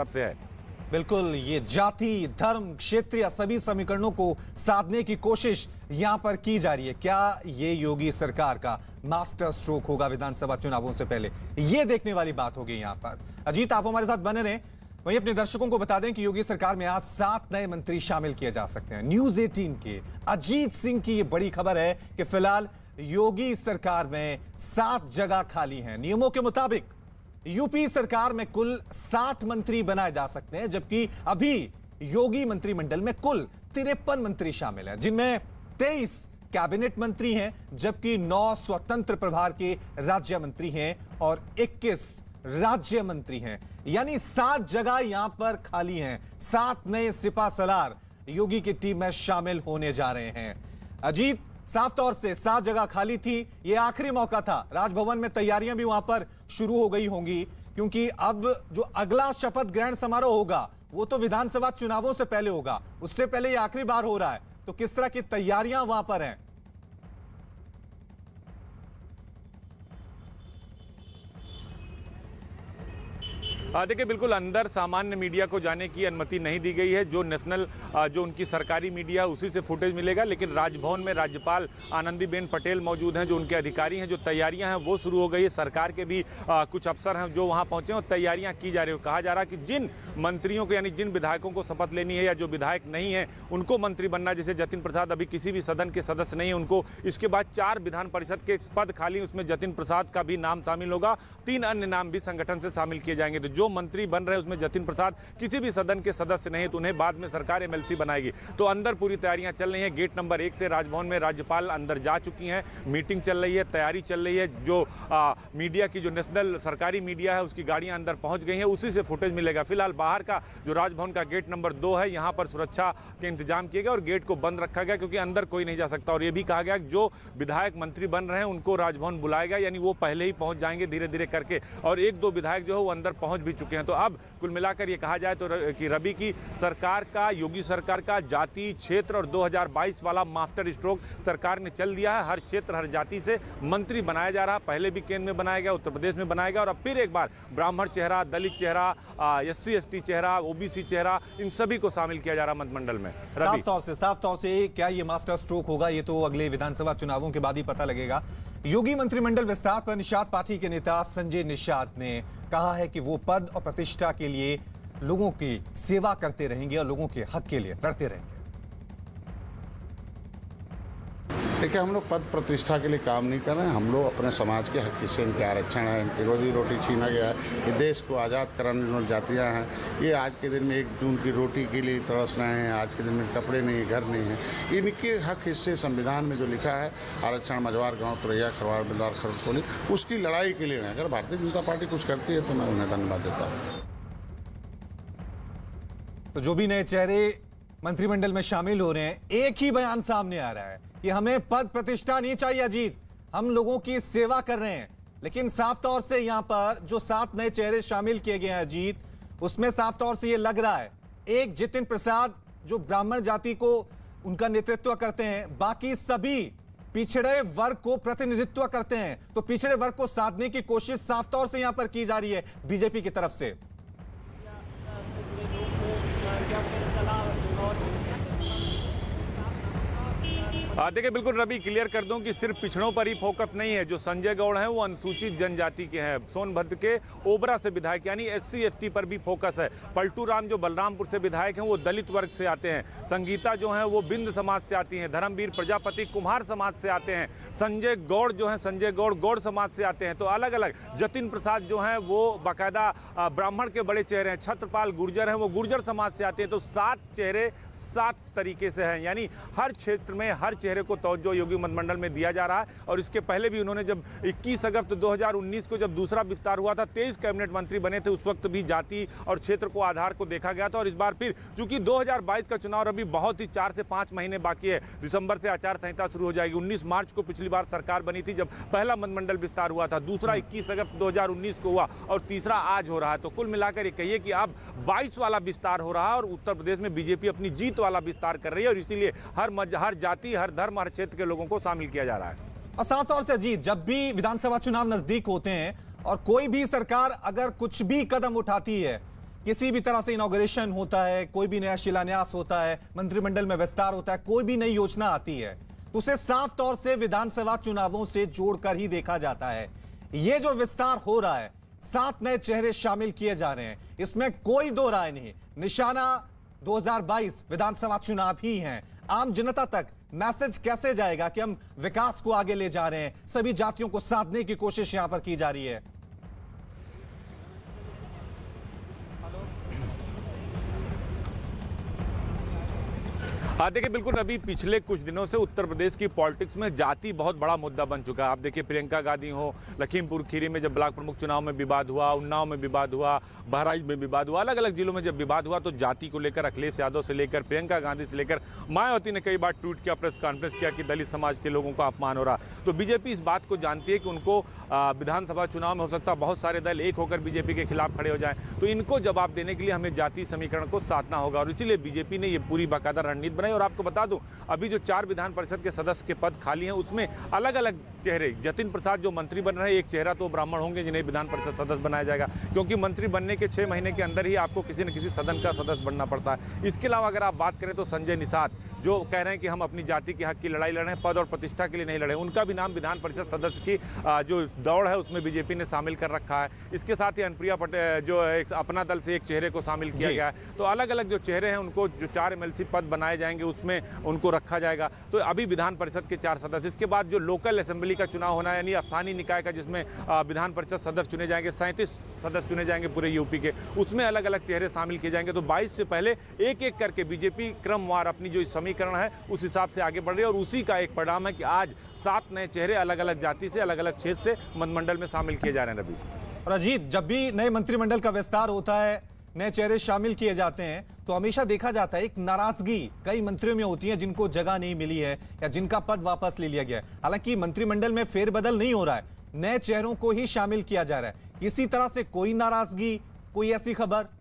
सबसे है। बिल्कुल, ये जाति, धर्म, क्षेत्रीय सभी समीकरणों को साधने की कोशिश यहां पर की जा रही है। क्या ये योगी सरकार का मास्टर स्ट्रोक होगा विधानसभा चुनावों से पहले? ये देखने वाली बात होगी यहां पर। अजीत, आप हमारे साथ बने रहें। वहीं अपने दर्शकों को बता दें कि योगी सरकार में आज 7 नए मंत्री शामिल किए जा सकते हैं। न्यूज 18 के अजीत सिंह की ये बड़ी खबर है कि फिलहाल योगी सरकार में 7 जगह खाली हैं। नियमों के मुताबिक यूपी सरकार में कुल 60 मंत्री बनाए जा सकते हैं, जबकि अभी योगी मंत्रिमंडल में कुल 53 मंत्री शामिल हैं, जिनमें 23 कैबिनेट मंत्री हैं, जबकि 9 स्वतंत्र प्रभार के राज्य मंत्री हैं और 21 राज्य मंत्री हैं। यानी 7 जगह यहां पर खाली हैं। 7 नए सिपा सलार योगी की टीम में शामिल होने जा रहे हैं। अजीत, साफ तौर से 7 जगह खाली थी, यह आखिरी मौका था। राजभवन में तैयारियां भी वहां पर शुरू हो गई होंगी, क्योंकि अब जो अगला शपथ ग्रहण समारोह होगा वो तो विधानसभा चुनावों से पहले होगा। उससे पहले यह आखिरी बार हो रहा है, तो किस तरह की तैयारियां वहां पर हैं? देखिए, बिल्कुल अंदर सामान्य मीडिया को जाने की अनुमति नहीं दी गई है। जो नेशनल जो उनकी सरकारी मीडिया है उसी से फुटेज मिलेगा, लेकिन राजभवन में राज्यपाल आनंदीबेन पटेल मौजूद हैं, जो उनके अधिकारी हैं। जो तैयारियां हैं वो शुरू हो गई है। सरकार के भी कुछ अफसर हैं जो वहां पहुंचे और तैयारियां की जा रही है। कहा जा रहा है कि जिन मंत्रियों को, यानी जिन विधायकों को शपथ लेनी है या जो विधायक नहीं है उनको मंत्री बनना, जैसे जतिन प्रसाद अभी किसी भी सदन के सदस्य नहीं है उनको। इसके बाद 4 विधान परिषद के पद खाली, उसमें जतिन प्रसाद का भी नाम शामिल होगा। 3 अन्य नाम भी संगठन से शामिल किए जाएंगे। तो जो मंत्री बन रहे हैं उसमें जतिन प्रसाद किसी भी सदन के सदस्य नहीं है, तो उन्हें बाद में सरकार एमएलसी बनाएगी। तो अंदर पूरी तैयारियां चल रही हैं। गेट नंबर 1 से राजभवन में राज्यपाल अंदर जा चुकी हैं। मीटिंग चल रही है, तैयारी चल रही है। जो मीडिया की, जो नेशनल सरकारी मीडिया है, उसकी गाड़ियां अंदर पहुंच गई हैं, उसी से फुटेज मिलेगा। फिलहाल बाहर का जो राजभवन का गेट नंबर 2 है, यहां पर सुरक्षा के इंतजाम किए गए और गेट को बंद रखा गया, क्योंकि अंदर कोई नहीं जा सकता। और यह भी कहा गया कि जो विधायक मंत्री बन रहे हैं उनको राजभवन बुलाएगा, यानी वो पहले ही पहुंच जाएंगे धीरे धीरे करके। और 1-2 विधायक जो है वो अंदर पहुंच भी चुके हैं। तो अब कुल मिलाकर ये कहा जाए तो कि रवि की सरकार का, योगी सरकार का जाति, क्षेत्र और 2022 वाला मास्टर स्ट्रोक सरकार ने चल दिया है। हर क्षेत्र, हर जाति से मंत्री बनाया जा रहा है। पहले भी केंद्र में बनाया गया, उत्तर प्रदेश में बनाया गया, और अब फिर एक बार ब्राह्मण चेहरा, दलित चेहरा, SC ST चेहरा, OBC चेहरा, इन सभी को शामिल किया जा रहा है मंत्रिमंडल में। साफ तौर से क्या ये मास्टर स्ट्रोक होगा, ये तो अगले विधानसभा चुनावों के बाद ही पता लगेगा। योगी मंत्रिमंडल विस्तार पर निषाद पार्टी के नेता संजय निषाद ने कहा है कि वो पद और प्रतिष्ठा के लिए लोगों की सेवा करते रहेंगे और लोगों के हक के लिए लड़ते रहेंगे। देखिए, हम लोग पद प्रतिष्ठा के लिए काम नहीं कर रहे हैं। हम लोग अपने समाज के हक हिस्से, इनके आरक्षण है, इनकी रोजी रोटी छीना गया है, ये देश को आज़ाद कराने वाली जातियाँ हैं, ये आज के दिन में 1 जून की रोटी के लिए तरस रहे हैं। आज के दिन में कपड़े नहीं, घर नहीं है। इनके हक हिस्से संविधान में जो लिखा है, आरक्षण मझवार, गाँव, तुरैया, खरवाड़, बिलदार, खरकोली, उसकी लड़ाई के लिए है। अगर भारतीय जनता पार्टी कुछ करती है तो मैं उन्हें धन्यवाद देता हूँ। तो जो भी नए चेहरे मंत्रिमंडल में शामिल हो रहे हैं, एक ही बयान सामने आ रहा है कि हमें पद प्रतिष्ठा नहीं चाहिए अजीत, हम लोगों की सेवा कर रहे हैं। लेकिन साफ तौर से यहां पर जो 7 नए चेहरे शामिल किए गए हैं अजीत, उसमें साफ तौर से यह लग रहा है, एक जतिन प्रसाद जो ब्राह्मण जाति को उनका नेतृत्व करते हैं, बाकी सभी पिछड़े वर्ग को प्रतिनिधित्व करते हैं। तो पिछड़े वर्ग को साधने की कोशिश साफ तौर से यहां पर की जा रही है बीजेपी की तरफ से। देखिए, बिल्कुल रवि, क्लियर कर दूं कि सिर्फ पिछड़ों पर ही फोकस नहीं है। जो संजय गौड़ हैं वो अनुसूचित जनजाति के हैं, सोनभद्र के ओबरा से विधायक, यानी SC ST पर भी फोकस है। पलटू राम जो बलरामपुर से विधायक हैं वो दलित वर्ग से आते हैं। संगीता जो हैं वो बिंद समाज से आती हैं। धर्मवीर प्रजापति कुम्हार समाज से आते हैं। संजय गौड़ जो हैं, संजय गौड़ गौड़ समाज से आते हैं। तो अलग अलग। जतिन प्रसाद जो हैं वो बाकायदा ब्राह्मण के बड़े चेहरे हैं। छत्रपाल गुर्जर हैं, वो गुर्जर समाज से आते हैं। तो 7 चेहरे 7 तरीके से हैं, यानी हर क्षेत्र में हर चेहरे को तवज्जो योगी मंत्रिमंडल में दिया जा रहा है। और इसके पहले भी उन्होंने जब 21 अगस्त 2019 को जब दूसरा विस्तार हुआ था, 23 कैबिनेट मंत्री बने थे, उस वक्त भी जाति और क्षेत्र को आधार को देखा गया था। और इस बार फिर चूंकि 2022 का चुनाव अभी बहुत ही 4 से 5 महीने बाकी है, दिसंबर से आचार संहिता शुरू हो जाएगी। 19 मार्च को पिछली बार सरकार बनी थी जब पहला मंत्रिमंडल विस्तार हुआ था, दूसरा 21 अगस्त 2019 को हुआ और तीसरा आज हो रहा है। तो कुल मिलाकर ये कहिए कि अब 22 वाला विस्तार हो रहा है और उत्तर प्रदेश में बीजेपी अपनी जीत वाला विस्तार कर रही है। और इसीलिए हर जाति, हर धर्म, हर क्षेत्र के लोगों को शामिल किया जा रहा है। और साफ तौर से अजीत, जब भी विधानसभा चुनाव नजदीक होते हैं और कोई भी सरकार अगर कुछ भी कदम उठाती है, किसी भी तरह से इनॉग्रेशन होता है, कोई भी नया शिलान्यास होता है, मंत्रिमंडल में विस्तार होता है, कोई भी नई योजना आती है तो उसे साफ तौर से विधानसभा चुनावों से जोड़कर ही देखा जाता है। ये जो विस्तार हो रहा है, 7 नए चेहरे शामिल किए जा रहे हैं, इसमें कोई दो राय नहीं। निशाना 2022 विधानसभा चुनाव ही हैं। आम जनता तक मैसेज कैसे जाएगा कि हम विकास को आगे ले जा रहे हैं, सभी जातियों को साधने की कोशिश यहां पर की जा रही है। हाँ देखिए, बिल्कुल अभी पिछले कुछ दिनों से उत्तर प्रदेश की पॉलिटिक्स में जाति बहुत बड़ा मुद्दा बन चुका है। आप देखिए, प्रियंका गांधी हो, लखीमपुर खीरी में जब ब्लॉक प्रमुख चुनाव में विवाद हुआ, उन्नाव में विवाद हुआ, बहराइच में विवाद हुआ, अलग अलग जिलों में जब विवाद हुआ तो जाति को लेकर अखिलेश यादव से लेकर प्रियंका गांधी से लेकर मायावती ने कई बार ट्वीट किया, प्रेस कॉन्फ्रेंस किया कि दलित समाज के लोगों का अपमान हो रहा। तो बीजेपी इस बात को जानती है कि उनको विधानसभा चुनाव में हो सकता है बहुत सारे दल एक होकर बीजेपी के खिलाफ खड़े हो जाएं, तो इनको जवाब देने के लिए हमें जाति समीकरण को साधना होगा और इसीलिए बीजेपी ने ये पूरी बाकायदा रणनीति बनाई। और आपको बता दूं, अभी जो 4 विधान परिषद के सदस्य के पद खाली हैं उसमें अलग अलग चेहरे, जतिन प्रसाद जो मंत्री बन रहे हैं, एक चेहरा तो ब्राह्मण होंगे जिन्हें विधान परिषद सदस्य बनाया जाएगा, क्योंकि मंत्री बनने के 6 महीने के अंदर ही आपको किसी न किसी सदन का सदस्य बनना पड़ता है। इसके अलावा अगर आप बात करें तो संजय निषाद जो कह रहे हैं कि हम अपनी जाति के हक की लड़ाई लड़ रहे हैं, पद और प्रतिष्ठा के लिए नहीं लड़े, उनका भी नाम विधान परिषद सदस्य की जो दौड़ है उसमें बीजेपी ने शामिल कर रखा है। इसके साथ ही अनुप्रिया पटेल जो एक अपना दल से एक चेहरे को शामिल किया गया है। तो अलग अलग जो चेहरे हैं उनको जो 4 MLC पद बनाए जाएंगे उसमें उनको रखा जाएगा। तो अभी विधान परिषद के 4 सदस्य, इसके बाद जो लोकल असेंबली का चुनाव होना है यानी स्थानीय निकाय का, जिसमें विधान परिषद सदस्य चुने जाएंगे, 37 सदस्य चुने जाएंगे पूरे यूपी के, उसमें अलग अलग चेहरे शामिल किए जाएंगे। तो 22 से पहले एक एक करके बीजेपी क्रमवार अपनी जो समीकरण है उस हिसाब से आगे बढ़ रही है और उसी का एक परिणाम है कि आज 7 नए चेहरे अलग अलग जाति से, अलग अलग क्षेत्र से मंत्रिमंडल में शामिल किए जा रहे हैं। रवि और अजीत, जब भी नए मंत्रिमंडल का विस्तार होता है, नए चेहरे शामिल किए जाते हैं तो हमेशा देखा जाता है एक नाराजगी कई मंत्रियों में होती है जिनको जगह नहीं मिली है या जिनका पद वापस ले लिया गया है। हालांकि मंत्रिमंडल में फेरबदल नहीं हो रहा है, नए चेहरों को ही शामिल किया जा रहा है। किसी तरह से कोई नाराजगी, कोई ऐसी खबर?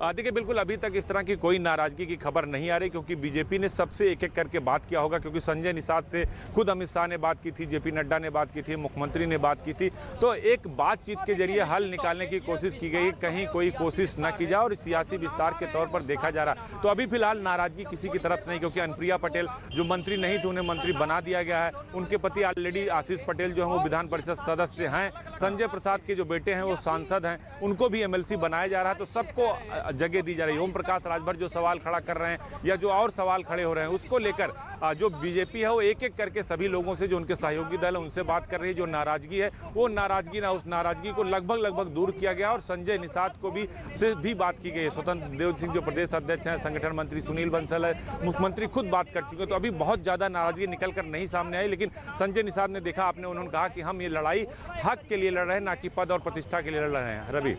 देखिए, बिल्कुल अभी तक इस तरह की कोई नाराजगी की खबर नहीं आ रही, क्योंकि बीजेपी ने सबसे एक एक करके बात किया होगा, क्योंकि संजय निषाद से खुद अमित शाह ने बात की थी, जेपी नड्डा ने बात की थी, मुख्यमंत्री ने बात की थी। तो एक बातचीत के जरिए हल निकालने की कोशिश की गई, कहीं कोई कोशिश न की जाए और सियासी विस्तार के तौर पर देखा जा रहा। तो अभी फिलहाल नाराजगी किसी की तरफ से नहीं, क्योंकि अनुप्रिया पटेल जो मंत्री नहीं थे उन्हें मंत्री बना दिया गया है। उनके पति ऑलरेडी आशीष पटेल जो है वो विधान परिषद सदस्य हैं। संजय प्रसाद के जो बेटे हैं वो सांसद हैं, उनको भी MLC बनाया जा रहा है। तो सबको जगह दी जा रही है। ओम प्रकाश राजभर जो सवाल खड़ा कर रहे हैं या जो और सवाल खड़े हो रहे हैं उसको लेकर जो बीजेपी है वो एक एक करके सभी लोगों से, जो उनके सहयोगी दल है उनसे बात कर रही है। जो नाराजगी है वो नाराजगी ना, उस नाराजगी को लगभग दूर किया गया और संजय निषाद को भी बात की गई है। स्वतंत्र देव सिंह जो प्रदेश अध्यक्ष हैं, संगठन मंत्री सुनील बंसल है, मुख्यमंत्री खुद बात कर चुके हैं। तो अभी बहुत ज्यादा नाराजगी निकल कर नहीं सामने आई, लेकिन संजय निषाद ने देखा आपने, उन्होंने कहा कि हम ये लड़ाई हक के लिए लड़ रहे हैं, ना कि पद और प्रतिष्ठा के लिए लड़ रहे हैं। रवि,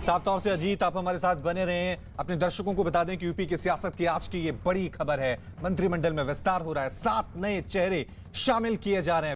साफ तौर से अजीत, आप हमारे साथ बने रहे हैं। अपने दर्शकों को बता दें कि यूपी की सियासत की आज की ये बड़ी खबर है, मंत्रिमंडल में विस्तार हो रहा है, 7 नए चेहरे शामिल किए जा रहे हैं।